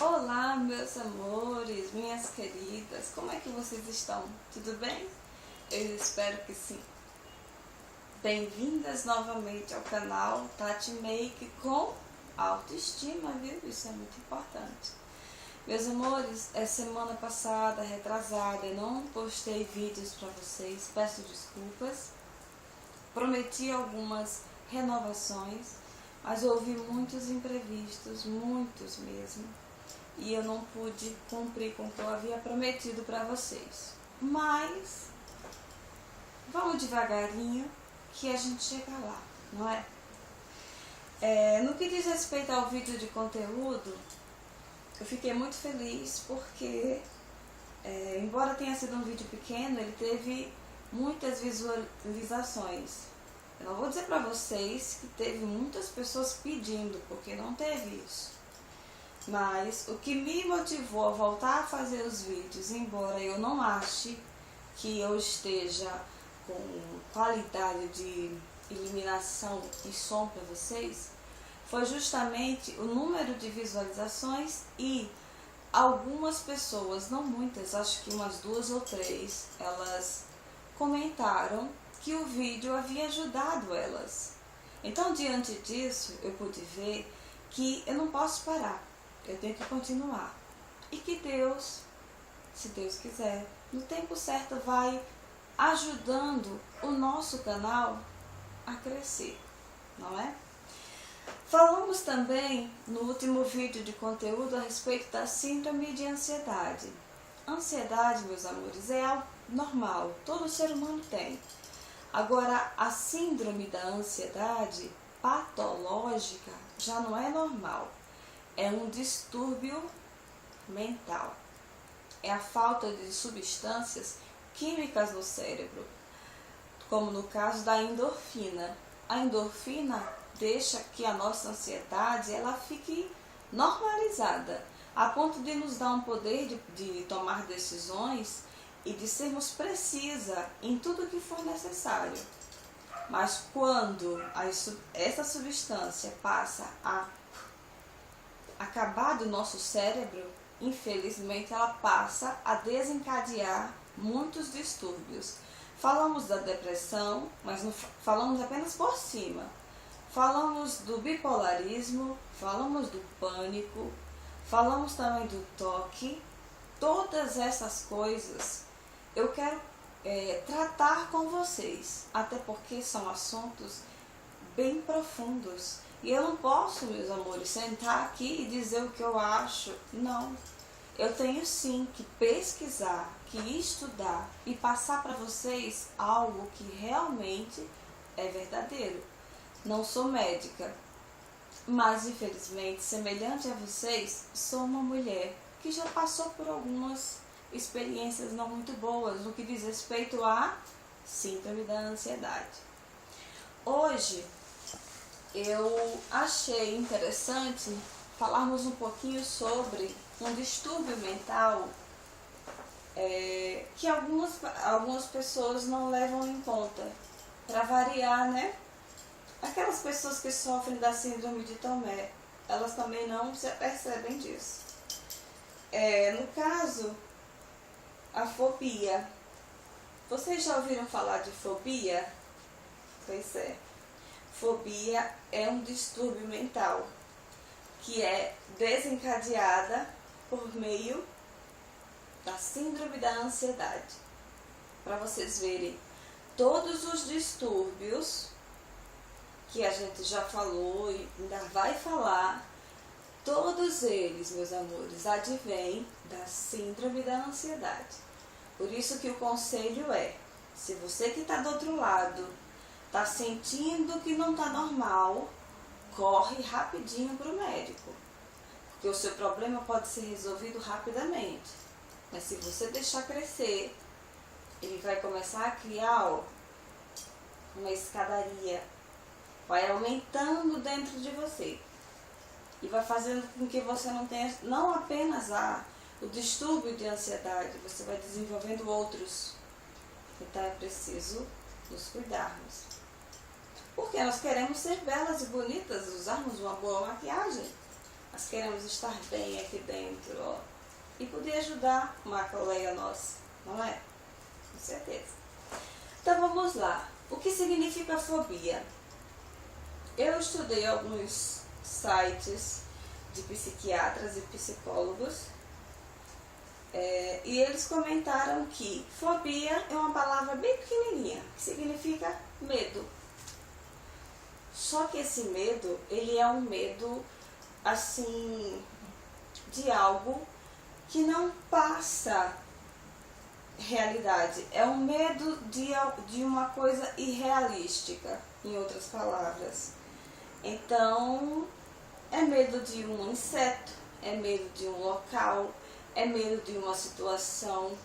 Olá, meus amores, minhas queridas, como é que vocês estão? Tudo bem? Eu espero que sim. Bem-vindas novamente ao canal Tati Make com autoestima, viu? Isso é muito importante. Meus amores, semana passada, retrasada, eu não postei vídeos para vocês, peço desculpas. Prometi algumas renovações, mas houve muitos imprevistos, muitos mesmo. E eu não pude cumprir com o que eu havia prometido para vocês. Mas vamos devagarinho que a gente chega lá, não é? No que diz respeito ao vídeo de conteúdo, eu fiquei muito feliz porque, embora tenha sido um vídeo pequeno, ele teve muitas visualizações. Eu não vou dizer para vocês que teve muitas pessoas pedindo, porque não teve isso. Mas o que me motivou a voltar a fazer os vídeos, embora eu não ache que eu esteja com qualidade de iluminação e som para vocês, foi justamente o número de visualizações e algumas pessoas, não muitas, acho que umas 2 ou 3, elas comentaram que o vídeo havia ajudado elas. Então, diante disso, eu pude ver que eu não posso parar. Eu tenho que continuar. E que Deus, se Deus quiser, no tempo certo vai ajudando o nosso canal a crescer, não é? Falamos também no último vídeo de conteúdo a respeito da síndrome de ansiedade. Ansiedade, meus amores, é algo normal, todo ser humano tem. Agora, a síndrome da ansiedade patológica já não é normal. É um distúrbio mental. É a falta de substâncias químicas no cérebro, como no caso da endorfina. A endorfina deixa que a nossa ansiedade ela fique normalizada, a ponto de nos dar um poder de tomar decisões e de sermos precisas em tudo que for necessário. Mas quando essa substância passa a acabar do nosso cérebro, infelizmente ela passa a desencadear muitos distúrbios. Falamos da depressão, mas não falamos apenas por cima. Falamos do bipolarismo, falamos do pânico, falamos também do toque. Todas essas coisas eu quero tratar com vocês, até porque são assuntos bem profundos. E eu não posso, meus amores, sentar aqui e dizer o que eu acho. Não. Eu tenho sim que pesquisar, que estudar e passar para vocês algo que realmente é verdadeiro. Não sou médica, mas infelizmente, semelhante a vocês, sou uma mulher que já passou por algumas experiências não muito boas no que diz respeito à síndrome da ansiedade. Hoje, eu achei interessante falarmos um pouquinho sobre um distúrbio mental que algumas pessoas não levam em conta. Para variar, né? Aquelas pessoas que sofrem da síndrome de Tomé, elas também não se apercebem disso. No caso, a fobia. Vocês já ouviram falar de fobia? Pois é. Fobia é um distúrbio mental que é desencadeada por meio da síndrome da ansiedade. Para vocês verem, todos os distúrbios que a gente já falou e ainda vai falar, todos eles, meus amores, advêm da síndrome da ansiedade. Por isso que o conselho é, se você que está do outro lado está sentindo que não está normal, corre rapidinho para o médico. Porque o seu problema pode ser resolvido rapidamente. Mas se você deixar crescer, ele vai começar a criar uma escadaria. Vai aumentando dentro de você. E vai fazendo com que você não tenha, não apenas o distúrbio de ansiedade, você vai desenvolvendo outros. Então é preciso nos cuidarmos. Porque nós queremos ser belas e bonitas, usarmos uma boa maquiagem. Nós queremos estar bem aqui dentro, ó. E poder ajudar uma colega nossa, não é? Com certeza. Então vamos lá. O que significa fobia? Eu estudei alguns sites de psiquiatras e psicólogos e eles comentaram que fobia é uma palavra bem pequenininha, que significa medo. Só que esse medo, ele é um medo assim de algo que não passa realidade. É um medo de uma coisa irrealística, em outras palavras. Então, é medo de um inseto, é medo de um local, é medo de uma situação.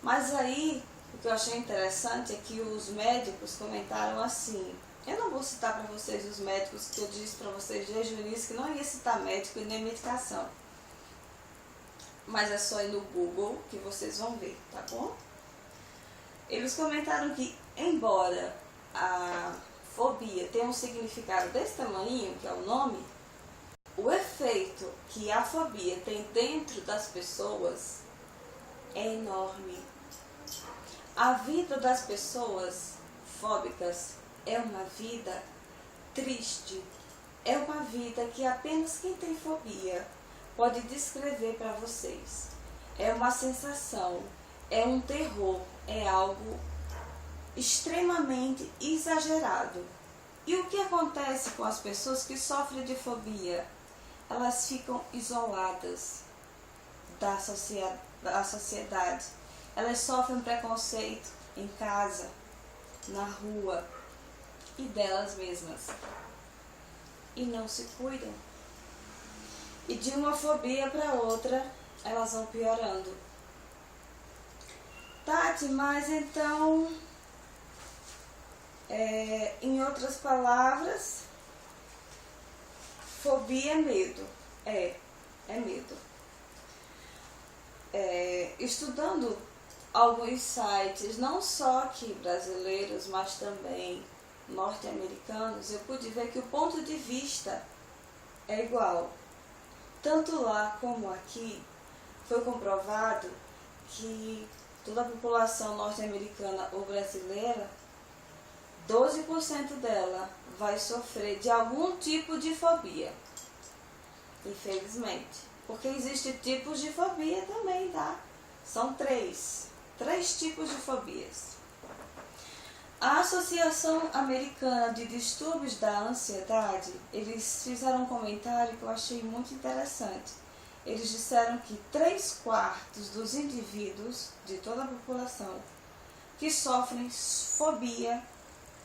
Mas aí, o que eu achei interessante é que os médicos comentaram assim. Eu não vou citar para vocês os médicos, que eu disse para vocês desde o início que não ia citar médico e nem medicação. Mas é só ir no Google que vocês vão ver, tá bom? Eles comentaram que, embora a fobia tenha um significado desse tamanho, que é o nome, o efeito que a fobia tem dentro das pessoas é enorme. A vida das pessoas fóbicas é uma vida triste, é uma vida que apenas quem tem fobia pode descrever para vocês. É uma sensação, é um terror, é algo extremamente exagerado. E o que acontece com as pessoas que sofrem de fobia? Elas ficam isoladas da sociedade. Elas sofrem preconceito em casa, na rua e delas mesmas. E não se cuidam. E de uma fobia para outra, elas vão piorando. Tati, mas então, em outras palavras, fobia é medo. É medo. Estudando alguns sites, não só aqui brasileiros, mas também norte-americanos, eu pude ver que o ponto de vista é igual. Tanto lá como aqui, foi comprovado que toda a população norte-americana ou brasileira, 12% dela vai sofrer de algum tipo de fobia. Infelizmente. Porque existem tipos de fobia também, tá? São três tipos de fobias. A Associação Americana de Distúrbios da Ansiedade, eles fizeram um comentário que eu achei muito interessante. Eles disseram que 3/4 dos indivíduos de toda a população que sofrem fobia,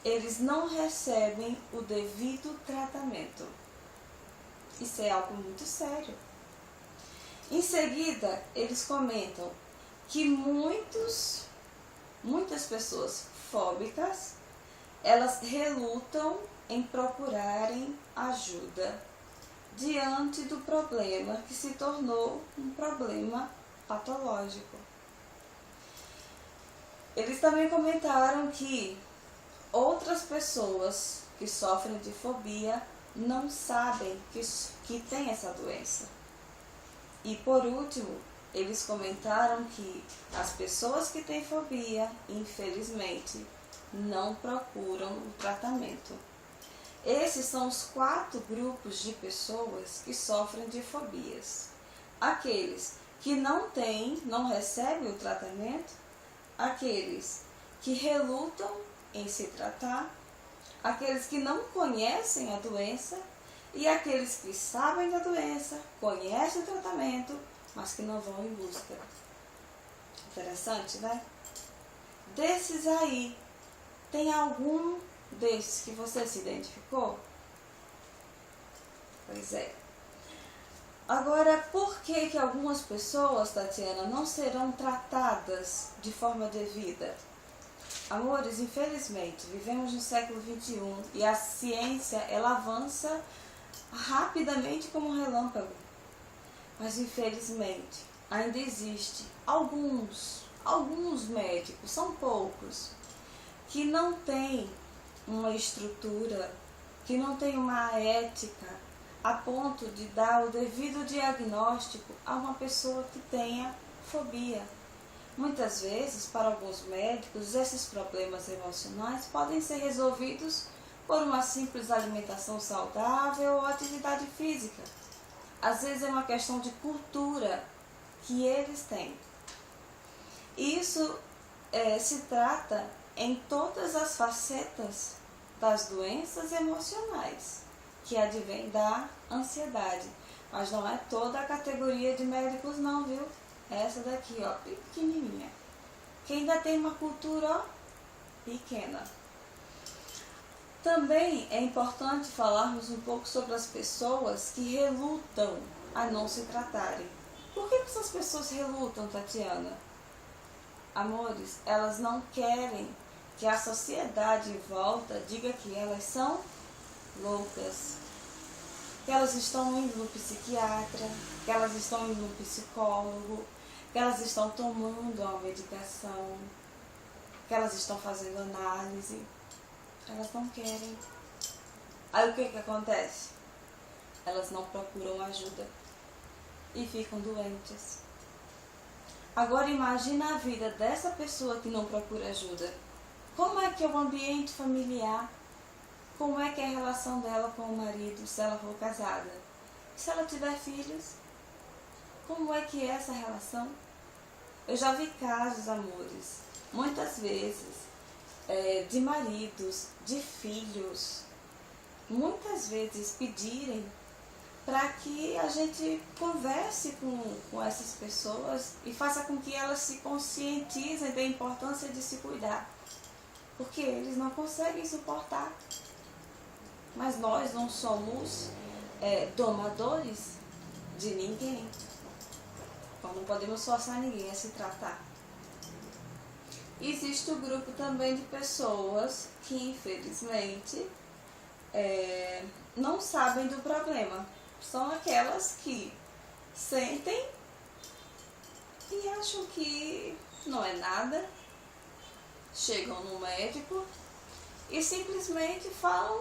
eles não recebem o devido tratamento. Isso é algo muito sério. Em seguida, eles comentam que muitas pessoas fóbicas, elas relutam em procurarem ajuda diante do problema que se tornou um problema patológico. Eles também comentaram que outras pessoas que sofrem de fobia não sabem que tem essa doença. E por último, eles comentaram que as pessoas que têm fobia, infelizmente, não procuram o tratamento. Esses são os 4 grupos de pessoas que sofrem de fobias. Aqueles que não recebem o tratamento, aqueles que relutam em se tratar, aqueles que não conhecem a doença e aqueles que sabem da doença, conhecem o tratamento, mas que não vão em busca. Interessante, né? Desses aí, tem algum desses que você se identificou? Pois é. Agora, por que algumas pessoas, Tatiana, não serão tratadas de forma devida? Amores, infelizmente, vivemos no século XXI e a ciência, ela avança rapidamente como um relâmpago. Mas, infelizmente, ainda existe alguns médicos, são poucos, que não têm uma estrutura, que não têm uma ética a ponto de dar o devido diagnóstico a uma pessoa que tenha fobia. Muitas vezes, para alguns médicos, esses problemas emocionais podem ser resolvidos por uma simples alimentação saudável ou atividade física. Às vezes é uma questão de cultura que eles têm. E isso se trata em todas as facetas das doenças emocionais, que advém da ansiedade. Mas não é toda a categoria de médicos não, viu? Essa daqui, ó, pequenininha. Que ainda tem uma cultura, ó, pequena. Também é importante falarmos um pouco sobre as pessoas que relutam a não se tratarem. Por que essas pessoas relutam, Tatiana? Amores, elas não querem que a sociedade em volta diga que elas são loucas, que elas estão indo no psiquiatra, que elas estão indo no psicólogo, que elas estão tomando uma medicação, que elas estão fazendo análise. Elas não querem. Aí o que acontece? Elas não procuram ajuda e ficam doentes. Agora imagina a vida dessa pessoa que não procura ajuda. Como é que é o ambiente familiar? Como é que é a relação dela com o marido, se ela for casada? E se ela tiver filhos? Como é que é essa relação? Eu já vi casos, amores, muitas vezes, de maridos, de filhos, muitas vezes pedirem para que a gente converse com essas pessoas e faça com que elas se conscientizem da importância de se cuidar. Porque eles não conseguem suportar. Mas nós não somos domadores de ninguém. Então não podemos forçar ninguém a se tratar. Existe o grupo também de pessoas que, infelizmente, não sabem do problema. São aquelas que sentem e acham que não é nada, chegam no médico e simplesmente falam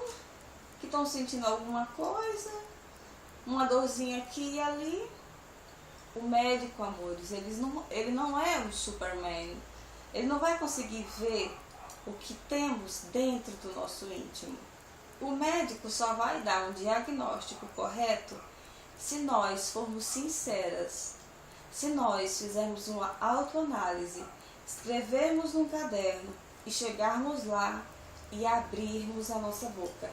que estão sentindo alguma coisa, uma dorzinha aqui e ali. O médico, amores, ele não é um Superman. Ele não vai conseguir ver o que temos dentro do nosso íntimo. O médico só vai dar um diagnóstico correto se nós formos sinceras, se nós fizermos uma autoanálise, escrevermos num caderno e chegarmos lá e abrirmos a nossa boca.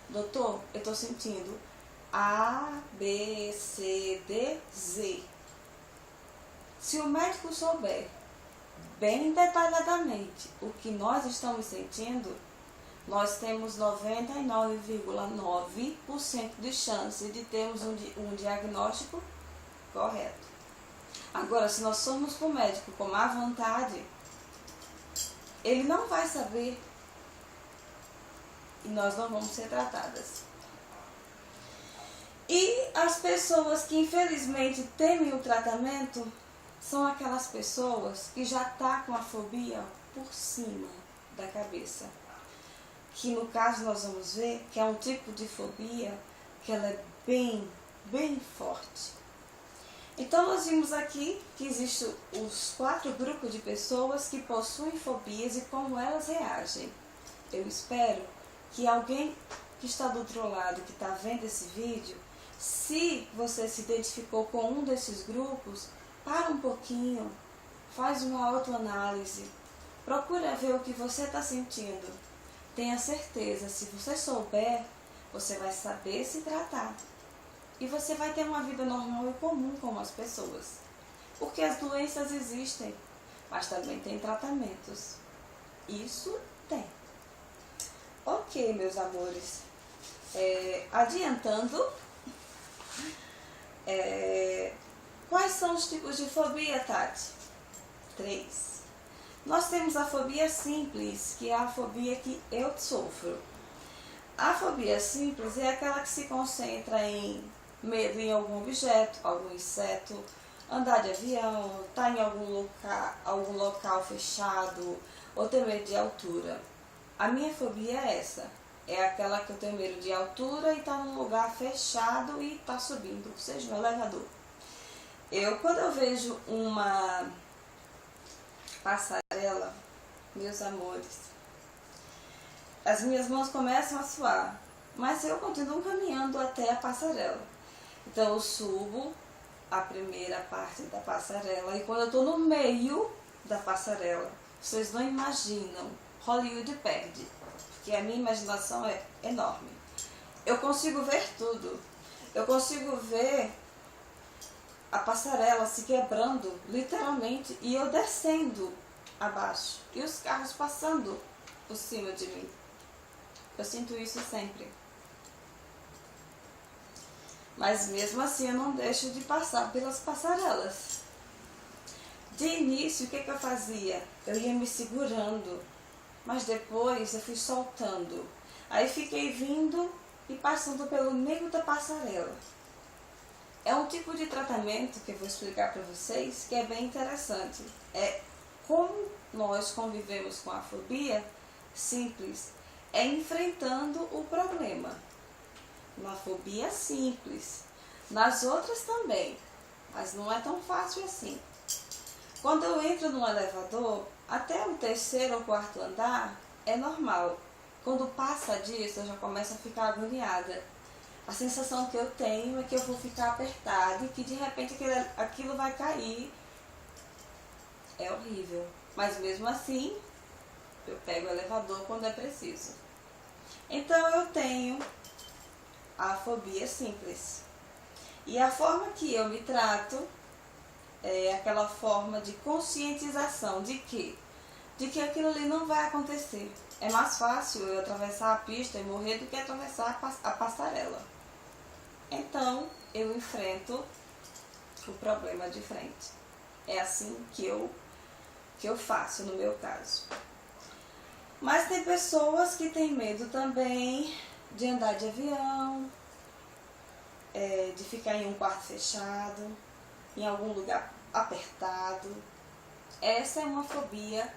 Doutor, eu estou sentindo A, B, C, D, Z. Se o médico souber bem detalhadamente o que nós estamos sentindo, nós temos 99,9% de chance de termos um diagnóstico correto. Agora, se nós formos para o médico com má vontade, ele não vai saber e nós não vamos ser tratadas. E as pessoas que infelizmente temem o tratamento são aquelas pessoas que já estão com a fobia por cima da cabeça. Que no caso nós vamos ver que é um tipo de fobia que ela é bem forte. Então nós vimos aqui que existem os 4 grupos de pessoas que possuem fobias e como elas reagem. Eu espero que alguém que está do outro lado, que está vendo esse vídeo, se você se identificou com um desses grupos, para um pouquinho, faz uma autoanálise, procura ver o que você está sentindo. Tenha certeza, se você souber, você vai saber se tratar. E você vai ter uma vida normal e comum como as pessoas. Porque as doenças existem, mas também tem tratamentos. Isso tem. Ok, meus amores. Adiantando, quais são os tipos de fobia, Tati? 3. Nós temos a fobia simples, que é a fobia que eu sofro. A fobia simples é aquela que se concentra em medo em algum objeto, algum inseto, andar de avião, estar em algum local fechado ou ter medo de altura. A minha fobia é essa. é aquela que eu tenho medo de altura e tá num lugar fechado e tá subindo, ou seja, um elevador. Quando eu vejo uma passarela, meus amores, as minhas mãos começam a suar, mas eu continuo caminhando até a passarela. Então eu subo a primeira parte da passarela e quando eu estou no meio da passarela, vocês não imaginam, Hollywood perde, porque a minha imaginação é enorme. Eu consigo ver tudo, eu consigo ver a passarela se quebrando, literalmente, e eu descendo abaixo, e os carros passando por cima de mim. Eu sinto isso sempre. Mas mesmo assim eu não deixo de passar pelas passarelas. De início, o que eu fazia? Eu ia me segurando, mas depois eu fui soltando. Aí fiquei vindo e passando pelo meio da passarela. É um tipo de tratamento que eu vou explicar para vocês que é bem interessante. É como nós convivemos com a fobia simples, é enfrentando o problema. Uma fobia simples. Nas outras também, mas não é tão fácil assim. Quando eu entro num elevador, até o 3º ou 4º andar é normal. Quando passa disso, eu já começo a ficar agoniada. A sensação que eu tenho é que eu vou ficar apertada e que de repente aquilo vai cair. É horrível. Mas mesmo assim, eu pego o elevador quando é preciso. Então eu tenho a fobia simples. E a forma que eu me trato é aquela forma de conscientização de que aquilo ali não vai acontecer. É mais fácil eu atravessar a pista e morrer do que atravessar a passarela. Então eu enfrento o problema de frente. É assim que eu faço no meu caso. Mas tem pessoas que têm medo também de andar de avião, de ficar em um quarto fechado, em algum lugar apertado. Essa é uma fobia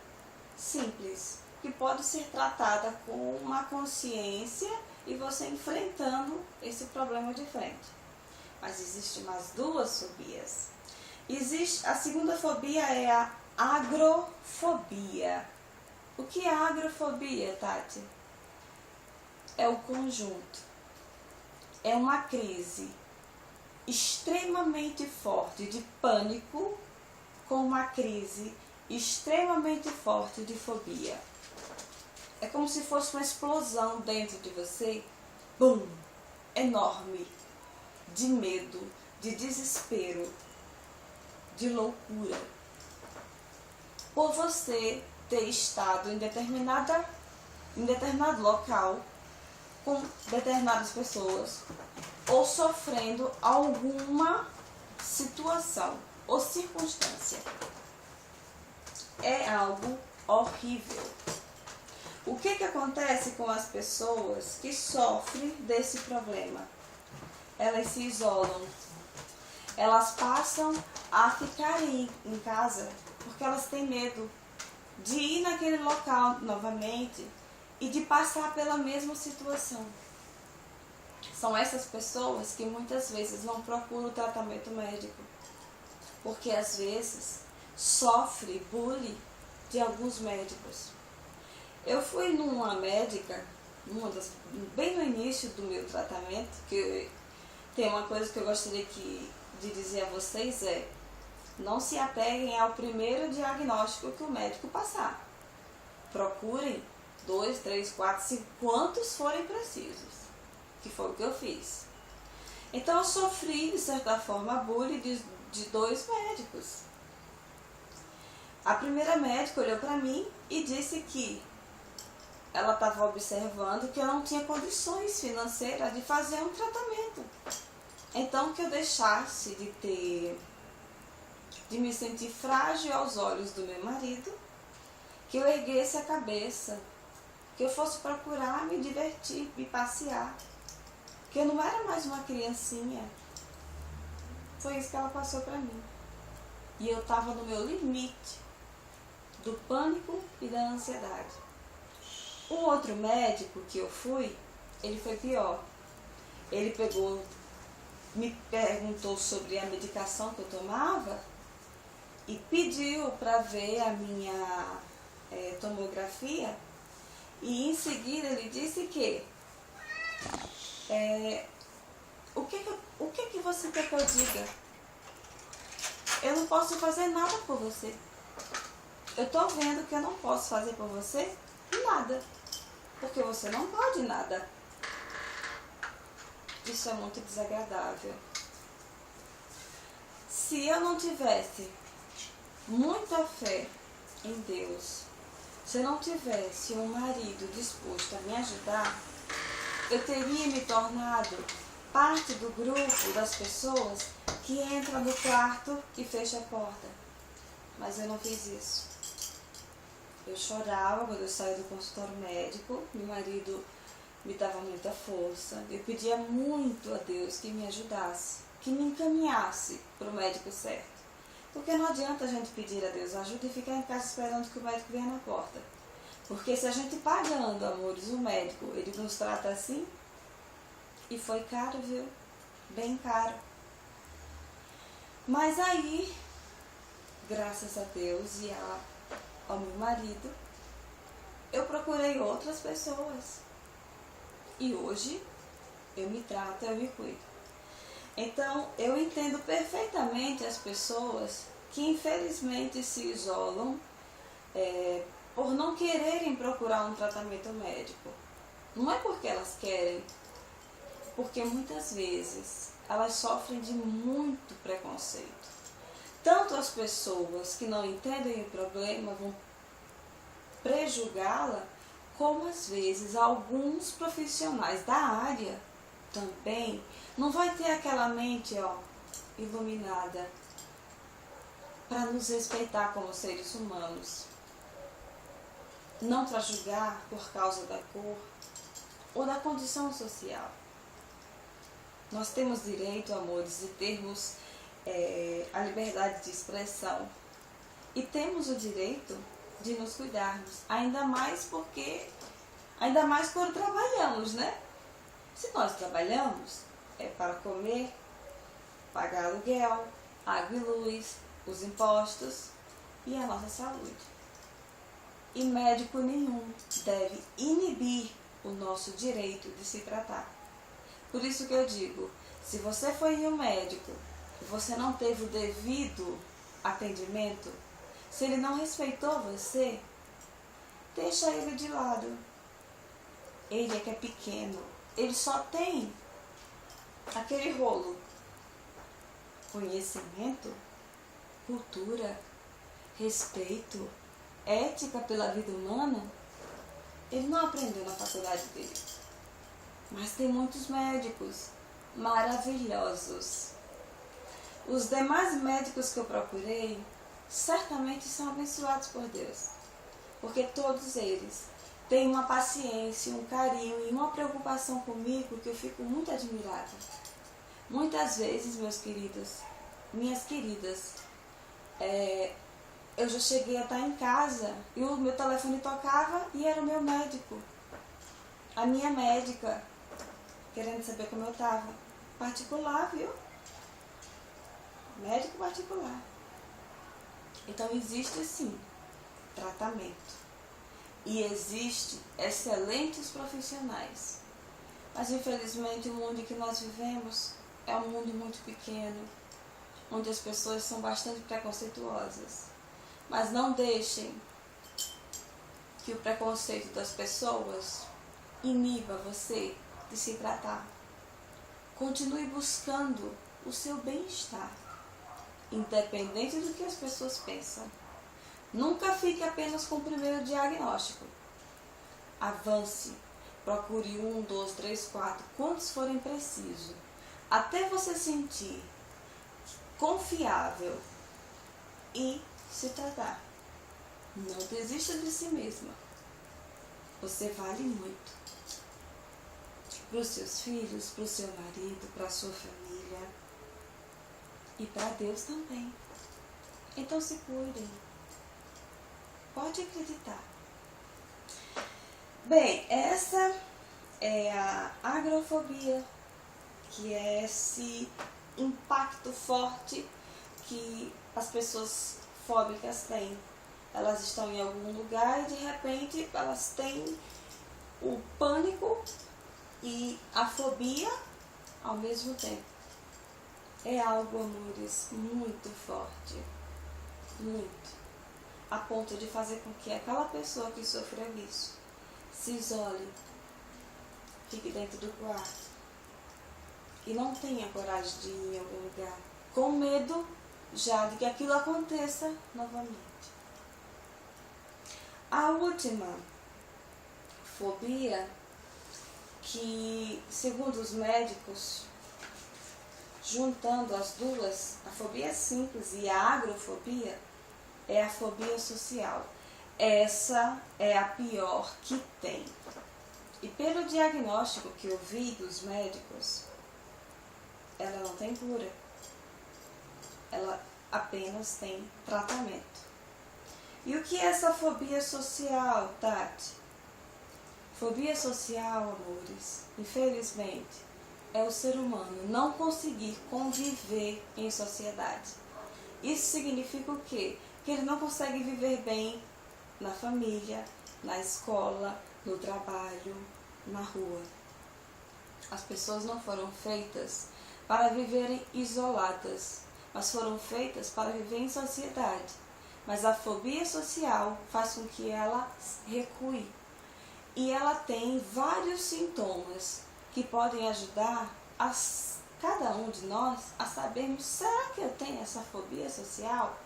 simples, que pode ser tratada com uma consciência e você enfrentando esse problema de frente. Mas existem mais 2 fobias. A segunda fobia é a agrofobia. O que é agrofobia, Tati? É o conjunto. É uma crise extremamente forte de pânico com uma crise extremamente forte de fobia. É como se fosse uma explosão dentro de você, bum, enorme, de medo, de desespero, de loucura. Por você ter estado em determinado local, com determinadas pessoas, ou sofrendo alguma situação ou circunstância. É algo horrível. O que acontece com as pessoas que sofrem desse problema? Elas se isolam. Elas passam a ficarem em casa porque elas têm medo de ir naquele local novamente e de passar pela mesma situação. São essas pessoas que muitas vezes não procuram o tratamento médico, porque às vezes sofre bullying de alguns médicos. Eu fui numa médica, bem no início do meu tratamento, que tem uma coisa que eu gostaria de dizer a vocês não se apeguem ao primeiro diagnóstico que o médico passar. Procurem 2, 3, 4, 5, quantos forem precisos, que foi o que eu fiz. Então eu sofri, de certa forma, bullying de 2 médicos. A primeira médica olhou para mim e disse que ela estava observando que eu não tinha condições financeiras de fazer um tratamento. Então que eu deixasse de me sentir frágil aos olhos do meu marido, que eu erguesse a cabeça, que eu fosse procurar me divertir, me passear, que eu não era mais uma criancinha. Foi isso que ela passou para mim. E eu estava no meu limite do pânico e da ansiedade. O outro médico que eu fui, ele foi pior. Ele me perguntou sobre a medicação que eu tomava e pediu para ver a minha tomografia, e em seguida ele disse que o que você quer que eu diga? Eu não posso fazer nada por você. Eu estou vendo que eu não posso fazer por você nada, porque você não pode nada. Isso é muito desagradável. Se eu não tivesse muita fé em Deus, se eu não tivesse um marido disposto a me ajudar, eu teria me tornado parte do grupo das pessoas que entram no quarto e fecha a porta. Mas eu não fiz isso. Eu chorava quando eu saía do consultório médico, meu marido me dava muita força. Eu pedia muito a Deus que me ajudasse, que me encaminhasse para o médico certo. Porque não adianta a gente pedir a Deus ajuda e ficar em casa esperando que o médico venha na porta. Porque se a gente pagando, amores, o médico, ele nos trata assim, e foi caro, viu? Bem caro. Mas aí, graças a Deus e ao meu marido, eu procurei outras pessoas. E hoje, eu me trato, eu me cuido. Então, eu entendo perfeitamente as pessoas que infelizmente se isolam por não quererem procurar um tratamento médico. Não é porque elas querem, porque muitas vezes elas sofrem de muito preconceito. Tanto as pessoas que não entendem o problema vão prejulgá-la, como às vezes alguns profissionais da área também não vai ter aquela mente iluminada para nos respeitar como seres humanos. Não para julgar por causa da cor ou da condição social. Nós temos direito, amores, de termos a liberdade de expressão. E temos o direito de nos cuidarmos. Ainda mais quando trabalhamos, né? Se nós trabalhamos, é para comer, pagar aluguel, água e luz, os impostos e a nossa saúde. E médico nenhum deve inibir o nosso direito de se tratar. Por isso que eu digo, se você foi em um médico e você não teve o devido atendimento, se ele não respeitou você, deixa ele de lado. Ele é que é pequeno, ele só tem aquele rolo: conhecimento, cultura, respeito, ética pela vida humana. Ele não aprendeu na faculdade dele. Mas tem muitos médicos maravilhosos. Os demais médicos que eu procurei certamente são abençoados por Deus, porque todos eles têm uma paciência, um carinho e uma preocupação comigo que eu fico muito admirada. Muitas vezes, meus queridos, minhas queridas, eu já cheguei a estar em casa e o meu telefone tocava e era o meu médico, a minha médica, querendo saber como eu estava. Particular, viu? Médico particular. Então existe sim tratamento. E existe excelentes profissionais. Mas infelizmente o mundo em que nós vivemos é um mundo muito pequeno, onde as pessoas são bastante preconceituosas. Mas não deixem que o preconceito das pessoas iniba você de se tratar. Continue buscando o seu bem-estar, independente do que as pessoas pensam. Nunca fique apenas com o primeiro diagnóstico. Avance, procure 1, 2, 3, 4, quantos forem precisos, até você sentir confiável e se tratar. Não desista de si mesma. Você vale muito. Para os seus filhos, para o seu marido, para a sua família e para Deus também. Então se cuidem. Pode acreditar. Bem, essa é a agrofobia, que é esse impacto forte que as pessoas fóbicas têm. Elas estão em algum lugar e de repente elas têm o pânico e a fobia ao mesmo tempo. É algo, amores, muito forte, muito, a ponto de fazer com que aquela pessoa que sofreu isso se isole, fique dentro do quarto e não tenha coragem de ir em algum lugar, com medo já de que aquilo aconteça novamente. A última fobia, que segundo os médicos, juntando as duas, a fobia simples e a agrofobia, é a fobia social. Essa é a pior que tem. E pelo diagnóstico que eu vi dos médicos, ela não tem cura. Ela apenas tem tratamento. E o que é essa fobia social, Tati? Fobia social, amores, infelizmente, é o ser humano não conseguir conviver em sociedade. Isso significa o quê? Que ele não consegue viver bem na família, na escola, no trabalho, na rua. As pessoas não foram feitas para viverem isoladas, mas foram feitas para viver em sociedade. Mas a fobia social faz com que ela recue. E ela tem vários sintomas que podem ajudar cada um de nós a sabermos, será que eu tenho essa fobia social?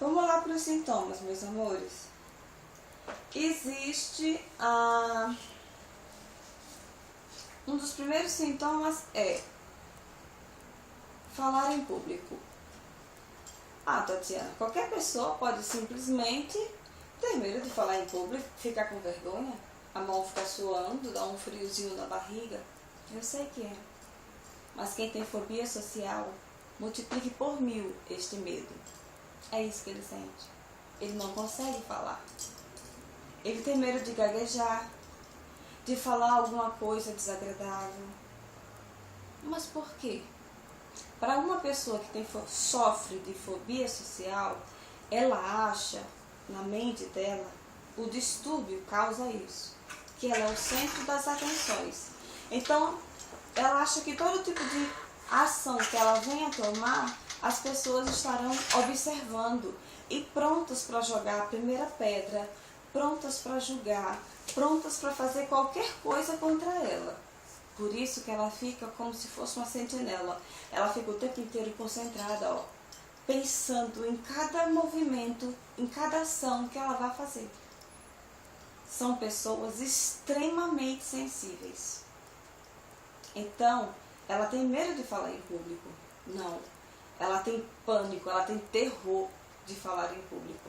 Vamos lá para os sintomas, meus amores. Existe um dos primeiros sintomas é falar em público. Tatiana, qualquer pessoa pode simplesmente ter medo de falar em público, ficar com vergonha, a mão ficar suando, dar um friozinho na barriga. Eu sei que é. Mas quem tem fobia social, multiplique por 1000 este medo. É isso que ele sente. Ele não consegue falar. Ele tem medo de gaguejar, de falar alguma coisa desagradável. Mas por quê? Para uma pessoa que sofre de fobia social, ela acha, na mente dela, o distúrbio causa isso, que ela é o centro das atenções. Então, ela acha que todo tipo de ação que ela venha tomar, as pessoas estarão observando e prontas para jogar a primeira pedra, prontas para julgar, prontas para fazer qualquer coisa contra ela. Por isso que ela fica como se fosse uma sentinela. Ela fica o tempo inteiro concentrada, pensando em cada movimento, em cada ação que ela vai fazer. São pessoas extremamente sensíveis. Então, ela tem medo de falar em público? Não. Ela tem pânico, ela tem terror de falar em público.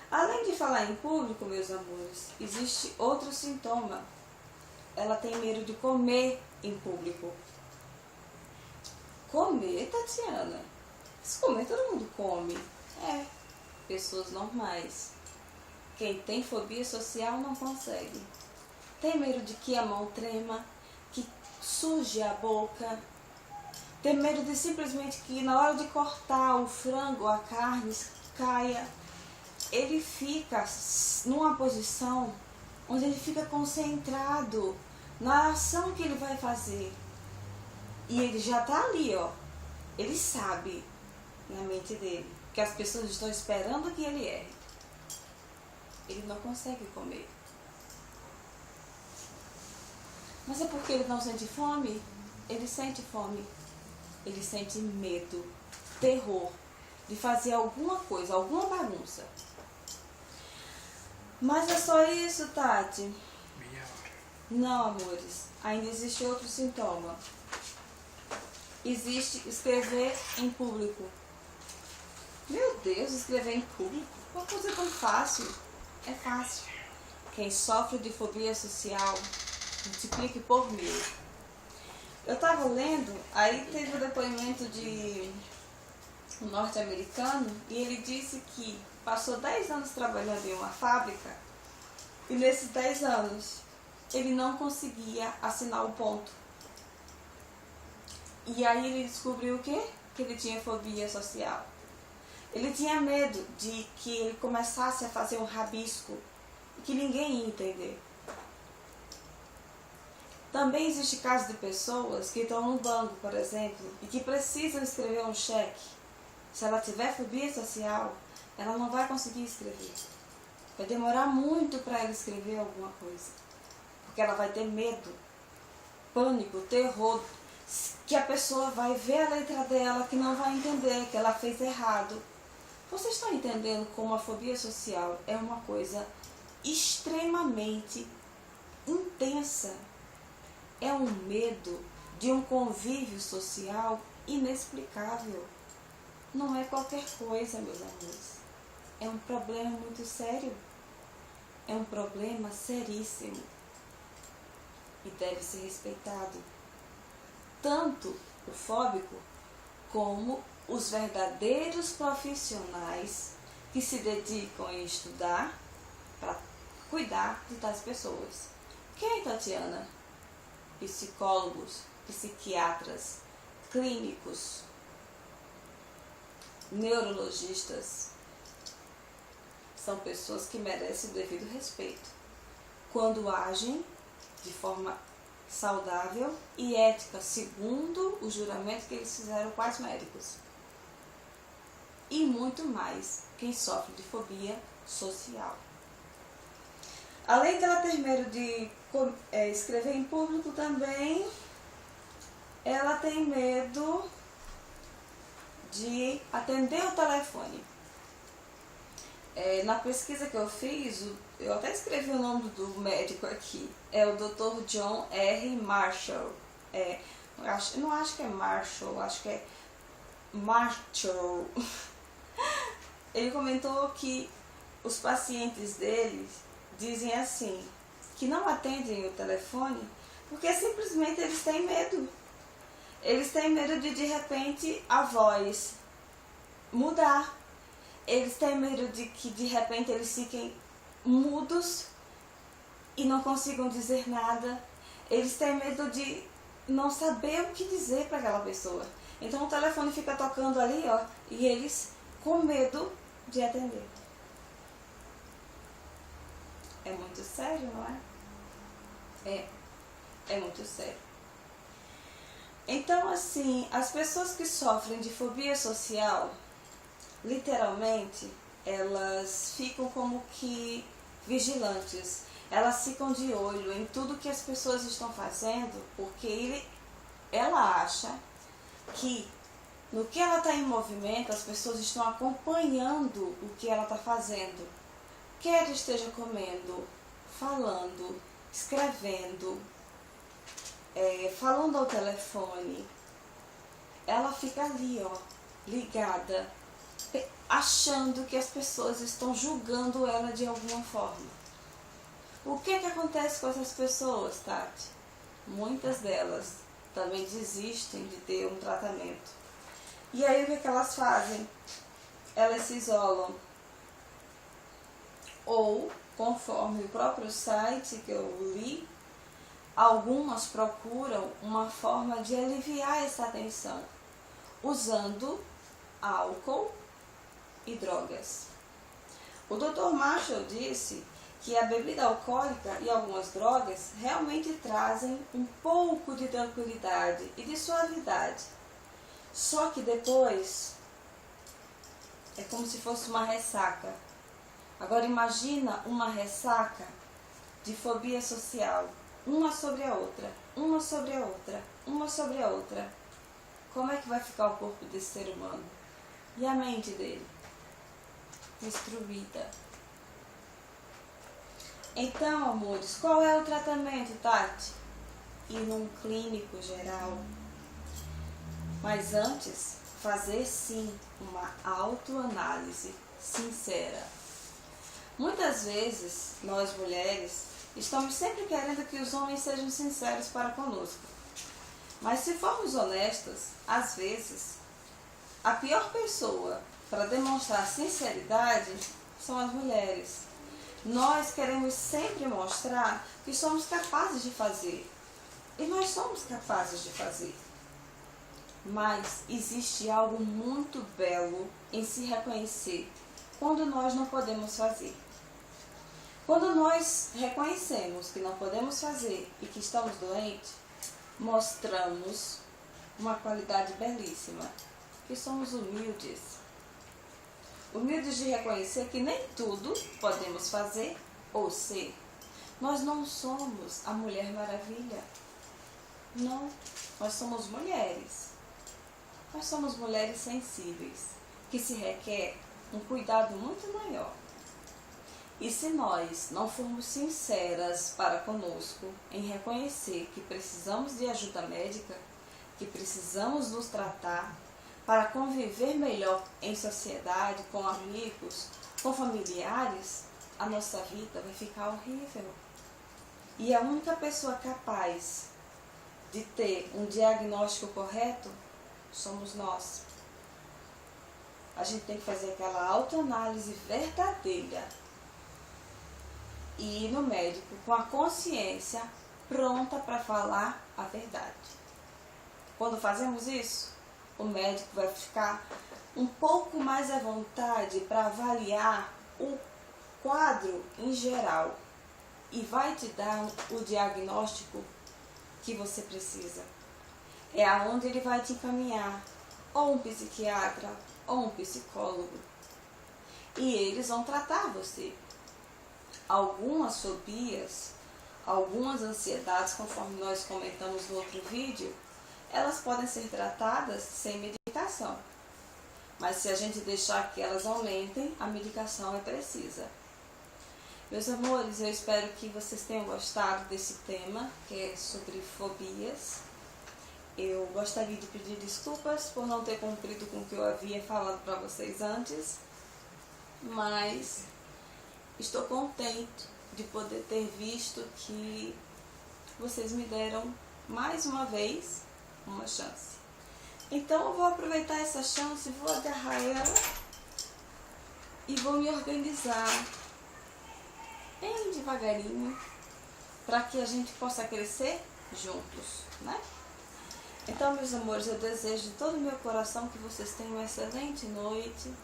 Além de falar em público, meus amores, existe outro sintoma. Ela tem medo de comer em público. Comer, Tatiana? Se comer, todo mundo come. Pessoas normais. Quem tem fobia social não consegue. Tem medo de que a mão trema, que suje a boca. Tem medo de simplesmente que na hora de cortar o frango, a carne, caia. Ele fica numa posição onde ele fica concentrado na ação que ele vai fazer. E ele já está ali, Ele sabe, na mente dele, que as pessoas estão esperando que ele erre. Ele não consegue comer. Mas é porque ele não sente fome? Ele sente fome. Ele sente medo, terror de fazer alguma coisa, alguma bagunça. Mas é só isso, Tati? Não, amores. Ainda existe outro sintoma. Existe escrever em público. Meu Deus, escrever em público? Uma coisa tão fácil. É fácil. Quem sofre de fobia social, multiplique por 1000. Eu estava lendo, aí teve o depoimento de um norte-americano e ele disse que passou 10 anos trabalhando em uma fábrica E nesses 10 anos, ele não conseguia assinar o ponto. E aí ele descobriu o quê? Que ele tinha fobia social. Ele tinha medo de que ele começasse a fazer um rabisco e que ninguém ia entender. Também existe casos de pessoas que estão no banco, por exemplo, e que precisam escrever um cheque. Se ela tiver fobia social, ela não vai conseguir escrever. Vai demorar muito para ela escrever alguma coisa. Porque ela vai ter medo, pânico, terror, que a pessoa vai ver a letra dela, que não vai entender, que ela fez errado. Vocês estão entendendo como a fobia social é uma coisa extremamente intensa? É um medo de um convívio social inexplicável. Não é qualquer coisa, meus amigos. É um problema muito sério. É um problema seríssimo. E deve ser respeitado. Tanto o fóbico como os verdadeiros profissionais que se dedicam a estudar para cuidar de tais pessoas. Quem é Tatiana? Psicólogos, psiquiatras, clínicos, neurologistas. São pessoas que merecem o devido respeito quando agem de forma saudável e ética, segundo o juramento que eles fizeram com os médicos. E muito mais quem sofre de fobia social. Além dela ter medo de escrever em público também, ela tem medo de atender o telefone. Na pesquisa que eu fiz, eu até escrevi o nome do médico aqui, é o Dr. John R. Marshall. Não acho que é Marshall, acho que é Marshall. Ele comentou que os pacientes dele dizem assim, que não atendem o telefone porque simplesmente eles têm medo. Eles têm medo de repente a voz mudar. Eles têm medo de que de repente eles fiquem mudos e não consigam dizer nada. Eles têm medo de não saber o que dizer para aquela pessoa. Então o telefone fica tocando ali, ó, e eles com medo de atender. É muito sério, não é? É muito sério. Então, assim, as pessoas que sofrem de fobia social, literalmente, elas ficam como que vigilantes. Elas ficam de olho em tudo que as pessoas estão fazendo, porque ela acha que no que ela está em movimento, as pessoas estão acompanhando o que ela está fazendo. Quer esteja comendo, falando, escrevendo, falando ao telefone, ela fica ali, ó, ligada, achando que as pessoas estão julgando ela de alguma forma. O que acontece com essas pessoas, Tati? Muitas delas também desistem de ter um tratamento. E aí o que elas fazem? Elas se isolam. Ou, conforme o próprio site que eu li, algumas procuram uma forma de aliviar essa tensão, usando álcool e drogas. O Dr. Marshall disse que a bebida alcoólica e algumas drogas realmente trazem um pouco de tranquilidade e de suavidade. Só que depois é como se fosse uma ressaca. Agora imagina uma ressaca de fobia social, uma sobre a outra, uma sobre a outra, uma sobre a outra. Como é que vai ficar o corpo desse ser humano? E a mente dele? Destruída. Então, amores, qual é o tratamento, Tati? Ir num clínico geral. Mas antes, fazer sim uma autoanálise sincera. Muitas vezes, nós mulheres, estamos sempre querendo que os homens sejam sinceros para conosco. Mas se formos honestas, às vezes, a pior pessoa para demonstrar sinceridade são as mulheres. Nós queremos sempre mostrar que somos capazes de fazer. E nós somos capazes de fazer. Mas existe algo muito belo em se reconhecer quando nós não podemos fazer. Quando nós reconhecemos que não podemos fazer e que estamos doentes, mostramos uma qualidade belíssima, que somos humildes. Humildes de reconhecer que nem tudo podemos fazer ou ser. Nós não somos a Mulher Maravilha. Não, nós somos mulheres. Nós somos mulheres sensíveis, que se requer um cuidado muito maior. E se nós não formos sinceras para conosco em reconhecer que precisamos de ajuda médica, que precisamos nos tratar para conviver melhor em sociedade, com amigos, com familiares, a nossa vida vai ficar horrível. E a única pessoa capaz de ter um diagnóstico correto somos nós. A gente tem que fazer aquela autoanálise verdadeira e ir no médico com a consciência pronta para falar a verdade. Quando fazemos isso, o médico vai ficar um pouco mais à vontade para avaliar o quadro em geral e vai te dar o diagnóstico que você precisa. É aonde ele vai te encaminhar, ou um psiquiatra, ou um psicólogo. E eles vão tratar você. Algumas fobias, algumas ansiedades, conforme nós comentamos no outro vídeo, elas podem ser tratadas sem medicação. Mas se a gente deixar que elas aumentem, a medicação é precisa. Meus amores, eu espero que vocês tenham gostado desse tema, que é sobre fobias. Eu gostaria de pedir desculpas por não ter cumprido com o que eu havia falado para vocês antes, mas estou contente de poder ter visto que vocês me deram mais uma vez uma chance. Então eu vou aproveitar essa chance, vou agarrar ela e vou me organizar bem devagarinho para que a gente possa crescer juntos, né? Então, meus amores, eu desejo de todo o meu coração que vocês tenham uma excelente noite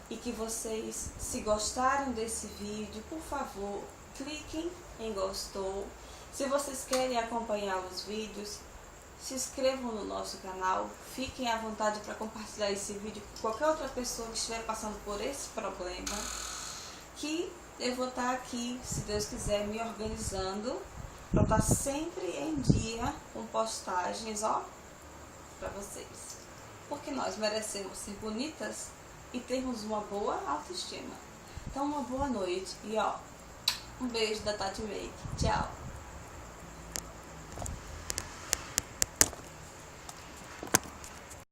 e que vocês, se gostaram desse vídeo, por favor, cliquem em gostou. Se vocês querem acompanhar os vídeos, se inscrevam no nosso canal, fiquem à vontade para compartilhar esse vídeo com qualquer outra pessoa que estiver passando por esse problema, que eu vou estar aqui, se Deus quiser, me organizando para estar sempre em dia com postagens, ó, para vocês. Porque nós merecemos ser bonitas e termos uma boa autoestima. Então, uma boa noite e ó, um beijo da Tati Make. Tchau!